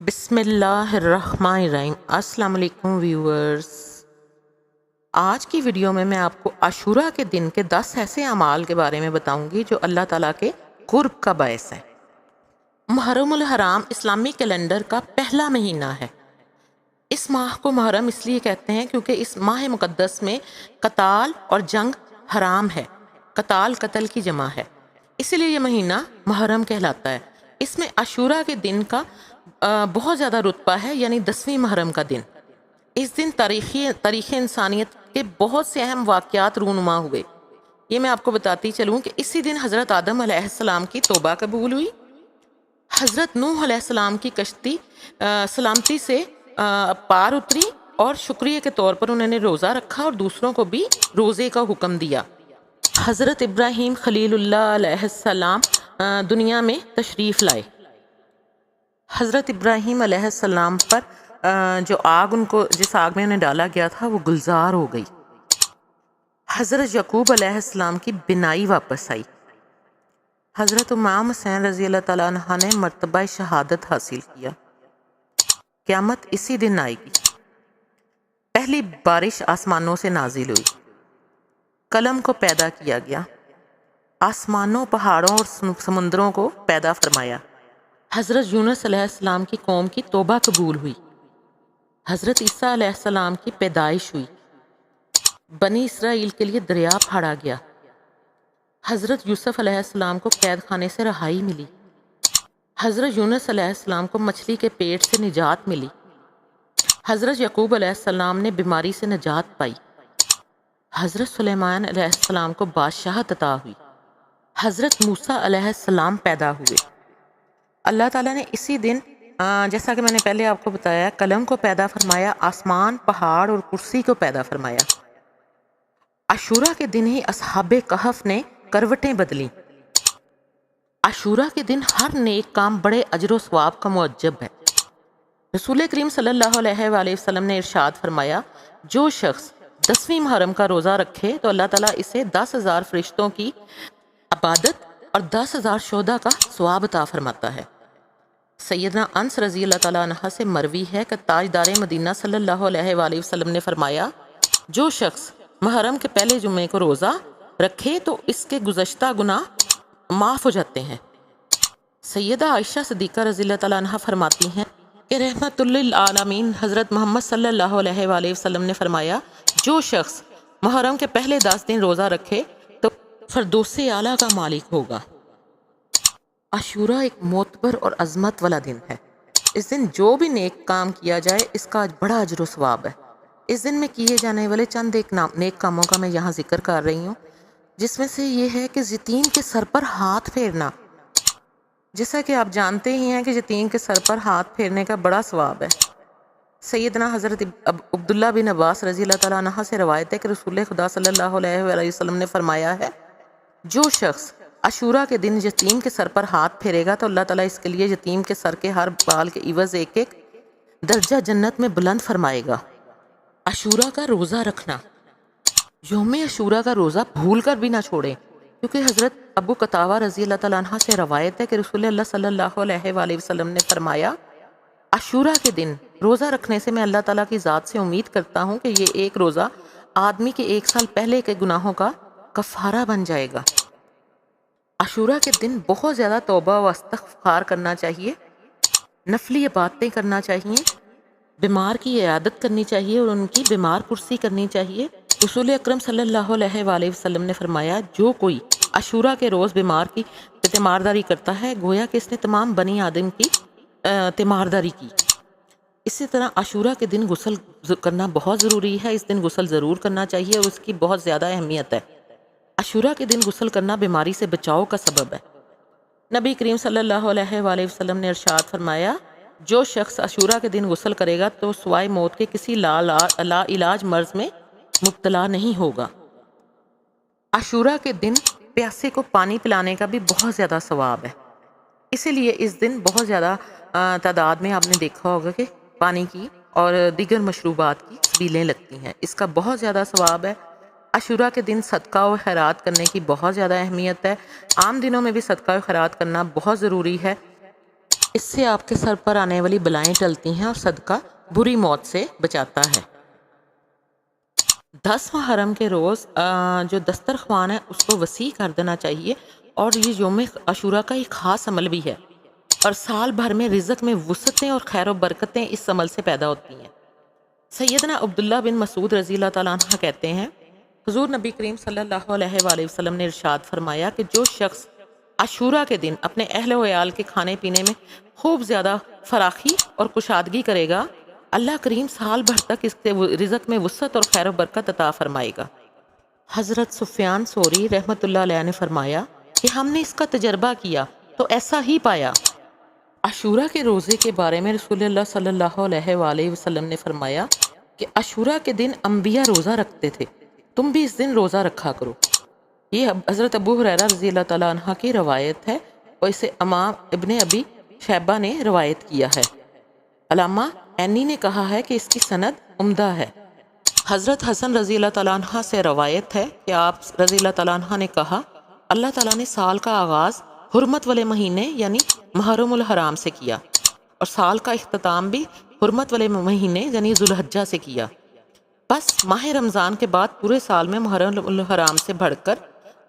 بسم اللہ الرحمن الرحیم۔ السلام علیکم ویورز، آج کی ویڈیو میں آپ کو عاشورہ کے دن کے 10 ایسے اعمال کے بارے میں بتاؤں گی جو اللہ تعالیٰ کے قرب کا باعث ہے۔ محرم الحرام اسلامی کیلنڈر کا پہلا مہینہ ہے۔ اس ماہ کو محرم اس لیے کہتے ہیں کیونکہ اس ماہ مقدس میں قتال اور جنگ حرام ہے۔ قتال قتل کی جمع ہے، اسی لیے یہ مہینہ محرم کہلاتا ہے۔ اس میں عاشورہ کے دن کا بہت زیادہ رتبہ ہے، یعنی 10ویں محرم کا دن۔ اس دن تاریخ انسانیت کے بہت سے اہم واقعات رونما ہوئے۔ یہ میں آپ کو بتاتی چلوں کہ اسی دن حضرت آدم علیہ السلام کی توبہ قبول ہوئی، حضرت نوح علیہ السلام کی کشتی سلامتی سے پار اتری، اور شکریہ کے طور پر انہوں نے روزہ رکھا اور دوسروں کو بھی روزے کا حکم دیا۔ حضرت ابراہیم خلیل اللہ علیہ السلام دنیا میں تشریف لائے۔ حضرت ابراہیم علیہ السلام پر جس آگ میں انہیں ڈالا گیا تھا وہ گلزار ہو گئی۔ حضرت یعقوب علیہ السلام کی بینائی واپس آئی۔ حضرت امام حسین رضی اللہ تعالیٰ عنہ نے مرتبہ شہادت حاصل کیا۔ قیامت اسی دن آئے گی۔ پہلی بارش آسمانوں سے نازل ہوئی، قلم کو پیدا کیا گیا، آسمانوں، پہاڑوں اور سمندروں کو پیدا فرمایا۔ حضرت یونس علیہ السلام کی قوم کی توبہ قبول ہوئی۔ حضرت عیسیٰ علیہ السلام کی پیدائش ہوئی۔ بنی اسرائیل کے لیے دریا پھاڑا گیا۔ حضرت یوسف علیہ السلام کو قید خانے سے رہائی ملی۔ حضرت یونس علیہ السلام کو مچھلی کے پیٹ سے نجات ملی۔ حضرت یعقوب علیہ السلام نے بیماری سے نجات پائی۔ حضرت سلیمان علیہ السلام کو بادشاہت عطا ہوئی۔ حضرت موسیٰ علیہ السلام پیدا ہوئے۔ اللہ تعالیٰ نے اسی دن جیسا کہ میں نے پہلے آپ کو بتایا، قلم کو پیدا فرمایا، آسمان، پہاڑ اور کرسی کو پیدا فرمایا۔ عاشورہ کے دن ہی اصحاب کہف نے کروٹیں بدلیں۔ عاشورہ کے دن ہر نیک کام بڑے اجر و ثواب کا معجب ہے۔ رسول کریم صلی اللہ علیہ وآلہ وسلم نے ارشاد فرمایا، جو شخص 10ویں محرم کا روزہ رکھے تو اللہ تعالیٰ اسے 10,000 فرشتوں کی عبادت اور 10,000 شہداء کا ثواب عطا فرماتا ہے۔ سیدنا انس رضی اللہ تعالیٰ عنہ سے مروی ہے کہ تاجدار مدینہ صلی اللہ علیہ وآلہ وسلم نے فرمایا، جو شخص محرم کے پہلے جمعے کو روزہ رکھے تو اس کے گزشتہ گناہ معاف ہو جاتے ہیں۔ سیدہ عائشہ صدیقہ رضی اللہ تعالیٰ عنہ فرماتی ہیں کہ رحمت للعالمین حضرت محمد صلی اللہ علیہ وآلہ وسلم نے فرمایا، جو شخص محرم کے پہلے 10 دن روزہ رکھے تو فردوس اعلیٰ کا مالک ہوگا۔ عاشورہ ایک معتبر اور عظمت والا دن ہے۔ اس دن جو بھی نیک کام کیا جائے اس کا بڑا اجر و ثواب ہے۔ اس دن میں کیے جانے والے چند نیک کاموں کا میں یہاں ذکر کر رہی ہوں، جس میں سے یہ ہے کہ یتیم کے سر پر ہاتھ پھیرنا۔ جیسا کہ آپ جانتے ہی ہیں کہ یتیم کے سر پر ہاتھ پھیرنے کا بڑا ثواب ہے۔ سیدنا حضرت عبداللہ بن عباس رضی اللہ تعالیٰ عنہ سے روایت ہے کہ رسول خدا صلی اللہ علیہ وآلہ وسلم نے فرمایا ہے، جو شخص عاشورہ کے دن یتیم کے سر پر ہاتھ پھیرے گا تو اللہ تعالیٰ اس کے لیے یتیم کے سر کے ہر بال کے عوض ایک درجہ جنت میں بلند فرمائے گا۔ عاشورہ کا روزہ رکھنا، یوم عاشورہ کا روزہ بھول کر بھی نہ چھوڑیں، کیونکہ حضرت ابو قتادہ رضی اللہ تعالیٰ عنہ سے روایت ہے کہ رسول اللہ صلی اللہ علیہ وآلہ وسلم نے فرمایا، عاشورہ کے دن روزہ رکھنے سے میں اللہ تعالیٰ کی ذات سے امید کرتا ہوں کہ یہ ایک روزہ آدمی کے 1 سال پہلے کے گناہوں کا کفارہ بن جائے گا۔ عاشورہ کے دن بہت زیادہ توبہ و استغفار کرنا چاہیے، نفلی عبادتیں کرنا چاہیے، بیمار کی عیادت کرنی چاہیے اور ان کی بیمار پرسی کرنی چاہیے۔ رسول اکرم صلی اللہ علیہ وآلہ وسلم نے فرمایا، جو کوئی عاشورہ کے روز بیمار کی تیمارداری کرتا ہے گویا کہ اس نے تمام بنی آدم کی تیمارداری کی۔ اسی طرح عاشورہ کے دن غسل کرنا بہت ضروری ہے۔ اس دن غسل ضرور کرنا چاہیے اور اس کی بہت زیادہ اہمیت ہے۔ عاشورہ کے دن غسل کرنا بیماری سے بچاؤ کا سبب ہے۔ نبی کریم صلی اللہ علیہ وآلہ وسلم نے ارشاد فرمایا، جو شخص عاشورہ کے دن غسل کرے گا تو سوائے موت کے کسی لا علاج مرض میں مبتلا نہیں ہوگا۔ عاشورہ کے دن پیاسے کو پانی پلانے کا بھی بہت زیادہ ثواب ہے، اسی لیے اس دن بہت زیادہ تعداد میں آپ نے دیکھا ہوگا کہ پانی کی اور دیگر مشروبات کی سبیلیں لگتی ہیں، اس کا بہت زیادہ ثواب ہے۔ عاشورہ کے دن صدقہ و خیرات کرنے کی بہت زیادہ اہمیت ہے۔ عام دنوں میں بھی صدقہ و خیرات کرنا بہت ضروری ہے۔ اس سے آپ کے سر پر آنے والی بلائیں ٹلتی ہیں اور صدقہ بری موت سے بچاتا ہے۔ 10 محرم کے روز جو دسترخوان ہے اس کو وسیع کر دینا چاہیے، اور یہ یوم عاشورہ کا ایک خاص عمل بھی ہے، اور سال بھر میں رزق میں وسعتیں اور خیر و برکتیں اس عمل سے پیدا ہوتی ہیں۔ سیدنا عبداللہ بن مسعود رضی اللہ تعالیٰ عنہ کہتے ہیں، حضور نبی کریم صلی اللہ علیہ وآلہ وسلم نے ارشاد فرمایا کہ جو شخص عاشورہ کے دن اپنے اہل و عیال کے کھانے پینے میں خوب زیادہ فراخی اور کشادگی کرے گا، اللہ کریم سال بھر تک اس کے رزق میں وسعت اور خیر و برکت عطا فرمائے گا۔ حضرت سفیان ثوری رحمۃ اللہ علیہ نے فرمایا کہ ہم نے اس کا تجربہ کیا تو ایسا ہی پایا۔ عاشورہ کے روزے کے بارے میں رسول اللہ صلی اللہ علیہ وآلہ وسلم نے فرمایا کہ عاشورہ کے دن انبیاء روزہ رکھتے تھے، تم بھی اس دن روزہ رکھا کرو۔ یہ حضرت ابو ہریرہ رضی اللہ تعالیٰ عنہ کی روایت ہے، اور اسے امام ابن ابی شیبہ نے روایت کیا ہے۔ علامہ عینی نے کہا ہے کہ اس کی سند عمدہ ہے۔ حضرت حسن رضی اللہ تعالیٰ عنہ سے روایت ہے کہ آپ رضی اللہ تعالیٰ عنہ نے کہا، اللہ تعالیٰ نے سال کا آغاز حرمت والے مہینے یعنی محرم الحرام سے کیا، اور سال کا اختتام بھی حرمت والے مہینے یعنی ذوالحجہ سے کیا۔ بس ماہ رمضان کے بعد پورے سال میں محرم الحرام سے بڑھ کر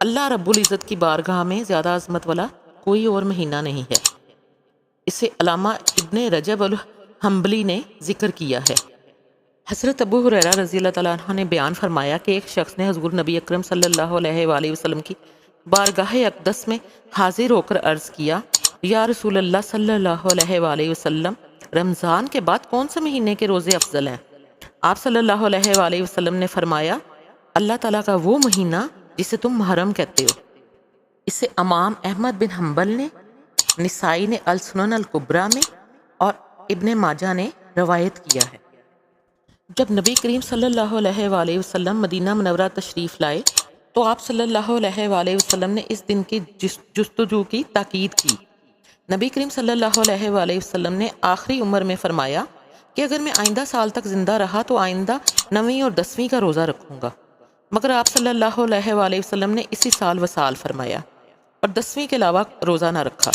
اللہ رب العزت کی بارگاہ میں زیادہ عظمت والا کوئی اور مہینہ نہیں ہے۔ اسے علامہ ابن رجب الحنبلی نے ذکر کیا ہے۔ حضرت ابو ہریرہ رضی اللہ تعالیٰ عنہ نے بیان فرمایا کہ ایک شخص نے حضور نبی اکرم صلی اللہ علیہ وآلہ وسلم کی بارگاہ اقدس میں حاضر ہو کر عرض کیا، یا رسول اللہ صلی اللہ علیہ وآلہ وسلم، رمضان کے بعد کون سے مہینے کے روزے افضل ہیں؟ آپ صلی اللہ علیہ وآلہ وسلم نے فرمایا، اللہ تعالیٰ کا وہ مہینہ جسے تم محرم کہتے ہو۔ اسے امام احمد بن حنبل نے، نسائی نے السنن الکبریٰ میں، اور ابن ماجہ نے روایت کیا ہے۔ جب نبی کریم صلی اللہ علیہ وآلہ وسلم مدینہ منورہ تشریف لائے تو آپ صلی اللہ علیہ وآلہ وسلم نے اس دن کی جستجو کی تاکید کی۔ نبی کریم صلی اللہ علیہ وآلہ وسلم نے آخری عمر میں فرمایا کہ اگر میں آئندہ سال تک زندہ رہا تو آئندہ 9ویں اور 10ویں کا روزہ رکھوں گا، مگر آپ صلی اللہ علیہ وآلہ وسلم نے اسی سال وصال فرمایا اور 10ویں کے علاوہ روزہ نہ رکھا،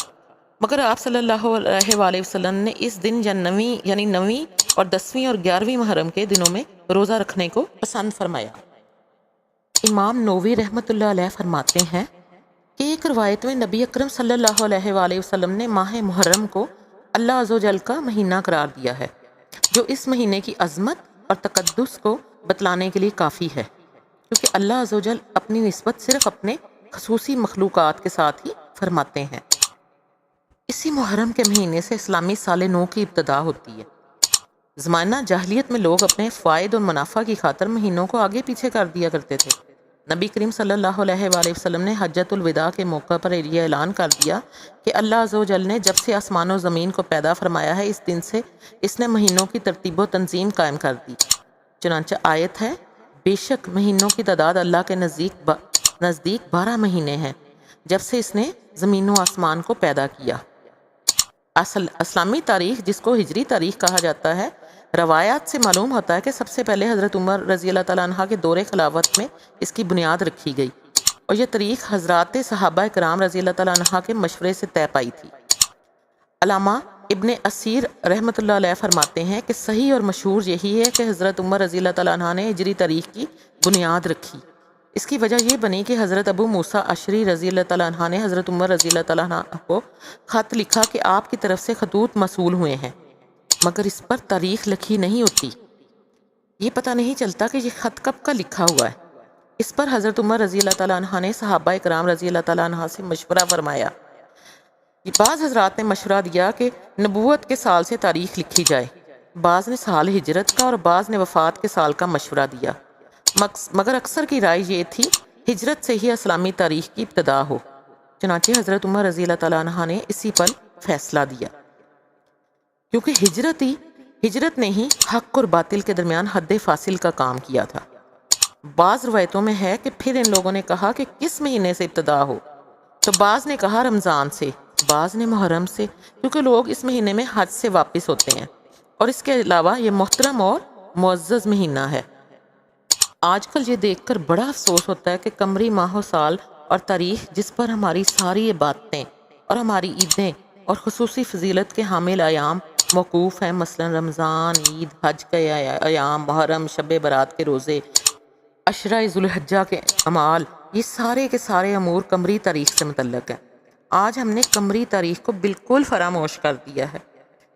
مگر آپ صلی اللہ علیہ وآلہ وسلم نے اس دن یعنی 9ویں اور 10ویں اور 11ویں محرم کے دنوں میں روزہ رکھنے کو پسند فرمایا۔ امام نووی رحمۃ اللہ علیہ فرماتے ہیں کہ ایک روایت میں نبی اکرم صلی اللہ علیہ وآلہ وسلم نے ماہ محرم کو اللہ عز و جل کا مہینہ قرار دیا ہے، جو اس مہینے کی عظمت اور تقدس کو بتلانے کے لیے کافی ہے، کیونکہ اللہ عز و جل اپنی نسبت صرف اپنے خصوصی مخلوقات کے ساتھ ہی فرماتے ہیں۔ اسی محرم کے مہینے سے اسلامی سال نو کی ابتدا ہوتی ہے۔ زمانہ جاہلیت میں لوگ اپنے فوائد اور منافع کی خاطر مہینوں کو آگے پیچھے کر دیا کرتے تھے۔ نبی کریم صلی اللہ علیہ وآلہ وسلم نے حجۃ الوداع کے موقع پر یہ اعلان کر دیا کہ اللہ عز و جل نے جب سے آسمان و زمین کو پیدا فرمایا ہے، اس دن سے اس نے مہینوں کی ترتیب و تنظیم قائم کر دی۔ چنانچہ آیت ہے، بے شک مہینوں کی تعداد اللہ کے نزدیک 12 مہینے ہیں جب سے اس نے زمین و آسمان کو پیدا کیا۔ اسلامی تاریخ، جس کو ہجری تاریخ کہا جاتا ہے، روایات سے معلوم ہوتا ہے کہ سب سے پہلے حضرت عمر رضی اللہ تعالیٰ عنہ کے دور خلافت میں اس کی بنیاد رکھی گئی، اور یہ تاریخ حضرات صحابہ کرام رضی اللہ تعالیٰ عنہ کے مشورے سے طے پائی تھی۔ علامہ ابن اسیر رحمۃ اللہ علیہ فرماتے ہیں کہ صحیح اور مشہور یہی ہے کہ حضرت عمر رضی اللہ تعالیٰ عنہ نے ہجری تاریخ کی بنیاد رکھی۔ اس کی وجہ یہ بنی کہ حضرت ابو موسیٰ اشعری رضی اللہ تعالیٰ عنہ نے حضرت عمر رضی اللہ تعالیٰ عنہ کو خط لکھا کہ آپ کی طرف سے خطوط موصول ہوئے ہیں، مگر اس پر تاریخ لکھی نہیں ہوتی۔ یہ پتہ نہیں چلتا کہ یہ خط کب کا لکھا ہوا ہے۔ اس پر حضرت عمر رضی اللہ تعالیٰ عنہ نے صحابہ کرام رضی اللہ تعالیٰ عنہ سے مشورہ فرمایا۔ بعض حضرات نے مشورہ دیا کہ نبوت کے سال سے تاریخ لکھی جائے، بعض نے سال ہجرت کا اور بعض نے وفات کے سال کا مشورہ دیا، مگر اکثر کی رائے یہ تھی ہجرت سے ہی اسلامی تاریخ کی ابتدا ہو۔ چنانچہ حضرت عمر رضی اللہ تعالیٰ عنہ نے اسی پر فیصلہ دیا، کیونکہ ہجرت نے ہی حق اور باطل کے درمیان حد فاصل کا کام کیا تھا۔ بعض روایتوں میں ہے کہ پھر ان لوگوں نے کہا کہ کس مہینے سے ابتدا ہو، تو بعض نے کہا رمضان سے، بعض نے محرم سے، کیونکہ لوگ اس مہینے میں حج سے واپس ہوتے ہیں، اور اس کے علاوہ یہ محترم اور معزز مہینہ ہے۔ آج کل یہ دیکھ کر بڑا افسوس ہوتا ہے کہ قمری ماہ و سال اور تاریخ، جس پر ہماری ساری عبادتیں اور ہماری عیدیں اور خصوصی فضیلت کے حامل ایام موقوف ہیں، مثلا رمضان، عید، حج کے ایام، محرم، شب برات کے روزے، عشرہ ذوالحجہ کے اعمال، یہ سارے کے سارے امور قمری تاریخ سے متعلق ہیں۔ آج ہم نے قمری تاریخ کو بالکل فراموش کر دیا ہے۔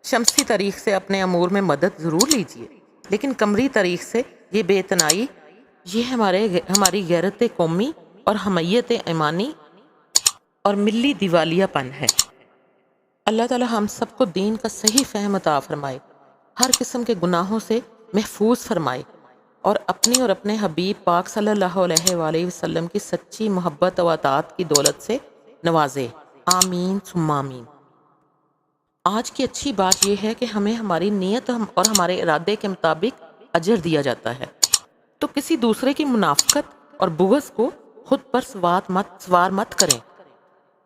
شمسی تاریخ سے اپنے امور میں مدد ضرور لیجئے، لیکن قمری تاریخ سے یہ بے اتنائی، یہ ہماری غیرت قومی اور حمیت ایمانی اور ملی دیوالیہ پن ہے۔ اللہ تعالی ہم سب کو دین کا صحیح فہم عطا فرمائے، ہر قسم کے گناہوں سے محفوظ فرمائے، اور اپنی اور اپنے حبیب پاک صلی اللہ علیہ وآلہ وسلم کی سچی محبت و اطاعت کی دولت سے نوازے، آمین ثم آمین۔ آج کی اچھی بات یہ ہے کہ ہمیں ہماری نیت اور ہمارے ارادے کے مطابق اجر دیا جاتا ہے، تو کسی دوسرے کی منافقت اور بغض کو خود پر سوار مت کریں۔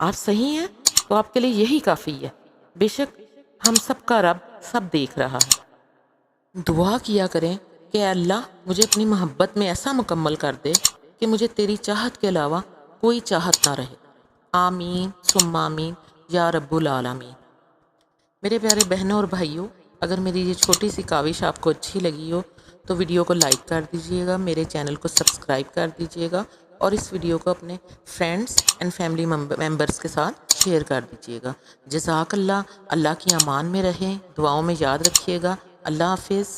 آپ صحیح ہیں تو آپ کے لیے یہی کافی ہے، بے شک ہم سب کا رب سب دیکھ رہا ہے۔ دعا کیا کریں کہ اے اللہ مجھے اپنی محبت میں ایسا مکمل کر دے کہ مجھے تیری چاہت کے علاوہ کوئی چاہت نہ رہے، آمین ثم آمین یا رب العالمین۔ میرے پیارے بہنوں اور بھائیوں، اگر میری یہ چھوٹی سی کاوش آپ کو اچھی لگی ہو تو ویڈیو کو لائک کر دیجئے گا، میرے چینل کو سبسکرائب کر دیجئے گا، اور اس ویڈیو کو اپنے فرینڈز اینڈ فیملی ممبرز کے ساتھ شیئر کر دیجئے گا۔ جزاک اللہ، اللہ کی امان میں رہیں، دعاؤں میں یاد رکھیے گا۔ اللہ حافظ۔